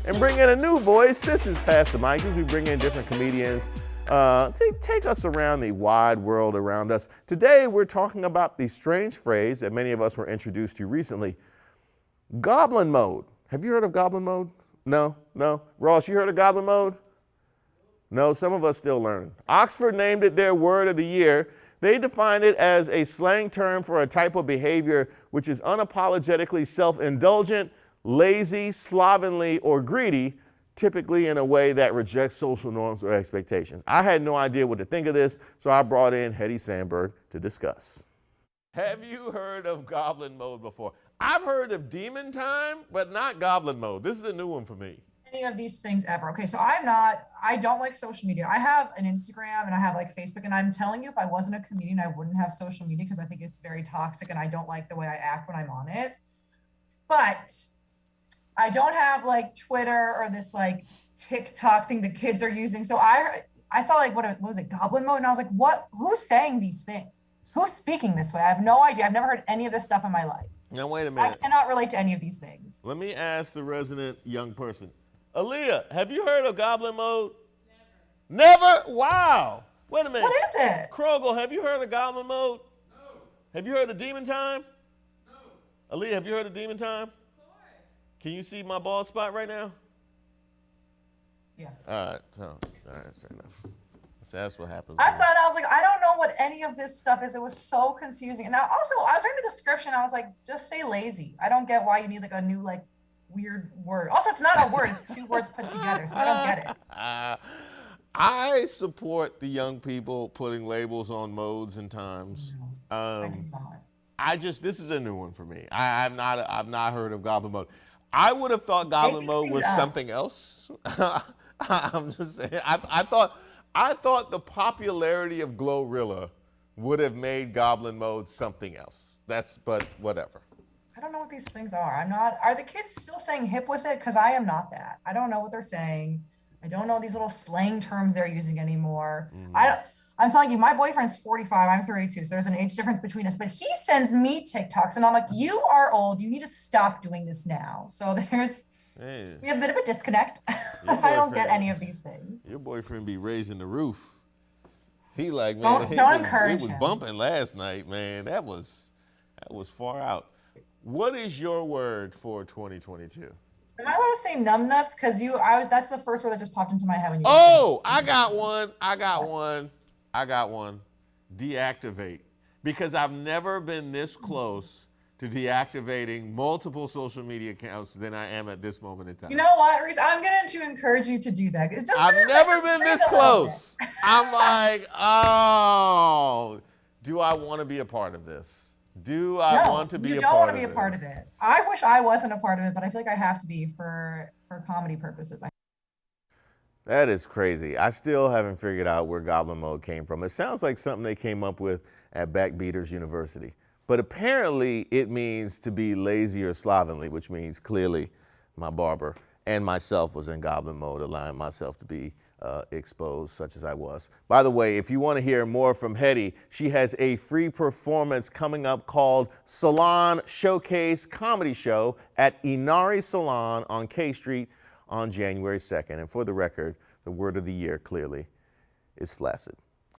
and bring in a new voice. This is Pastor Mike, as we bring in different comedians to take us around the wide world around us. Today, we're talking about the strange phrase that many of us were introduced to recently, Goblin mode. Have you heard of Goblin mode? No? Ross, you heard of Goblin mode? No, some of us still learn. Oxford named it their word of the year. They defined it as a slang term for a type of behavior which is unapologetically self-indulgent, lazy, slovenly, or greedy, typically in a way that rejects social norms or expectations. I had no idea what to think of this, so I brought in Hedi Sandberg to discuss. Have you heard of Goblin mode before? I've heard of demon time, but not Goblin mode. This is a new one for me. Any of these things ever. Okay, so I don't like social media. I have an Instagram and I have like Facebook, and I'm telling you, if I wasn't a comedian, I wouldn't have social media because I think it's very toxic and I don't like the way I act when I'm on it. But I don't have like Twitter or this like TikTok thing the kids are using. So I saw like, what was it, Goblin mode? And I was like, who's saying these things? Who's speaking this way? I have no idea. I've never heard any of this stuff in my life. Now, wait a minute. I cannot relate to any of these things. Let me ask the resident young person. Aaliyah, have you heard of Goblin mode? Never. Never? Wow. Wait a minute. What is it? Krogel, have you heard of Goblin mode? No. Have you heard of Demon Time? No. Aaliyah, have you heard of Demon Time? Of course. Can you see my bald spot right now? Yeah. All right, fair enough. So that's what happens. I saw it, I was like, I don't know what any of this stuff is. It was so confusing. And now also, I was reading the description, I was like, just say lazy. I don't get why you need like a new like weird word. Also, it's not a word, it's two words put together, so I don't get it. I support the young people putting labels on modes and times. I do not. This is a new one for me. I've not heard of Goblin mode. I would have thought Goblin mode was something else. I'm just saying. I thought the popularity of Glorilla would have made Goblin mode something else. But whatever. I don't know what these things are. Are the kids still saying hip with it? Because I am not that. I don't know what they're saying. I don't know these little slang terms they're using anymore. I'm telling you, my boyfriend's 45, I'm 32, so there's an age difference between us, but he sends me TikToks and I'm like, you are old, you need to stop doing this now. So we have a bit of a disconnect. I don't get any of these things. Your boyfriend be raising the roof. He like, man, don't encourage him. It was bumping last night, man. That was far out. What is your word for 2022? Am I allowed to say numbnuts? Because that's the first word that just popped into my head when you I got one. Deactivate. Because I've never been this close to deactivating multiple social media accounts than I am at this moment in time. You know what, Reese? I'm going to encourage you to do that. I've never been this close. I'm like, do I want to be a part of this? Do I want to be a part of it? You don't want to be a part of it. I wish I wasn't a part of it, but I feel like I have to be for comedy purposes. That is crazy. I still haven't figured out where Goblin mode came from. It sounds like something they came up with at Backbeaters University. But apparently it means to be lazy or slovenly, which means clearly my barber and myself was in Goblin mode, allowing myself to be exposed such as I was. By the way, if you want to hear more from Hedi, she has a free performance coming up called Salon Showcase Comedy Show at Inari Salon on K Street on January 2nd. And for the record, the word of the year clearly is flaccid.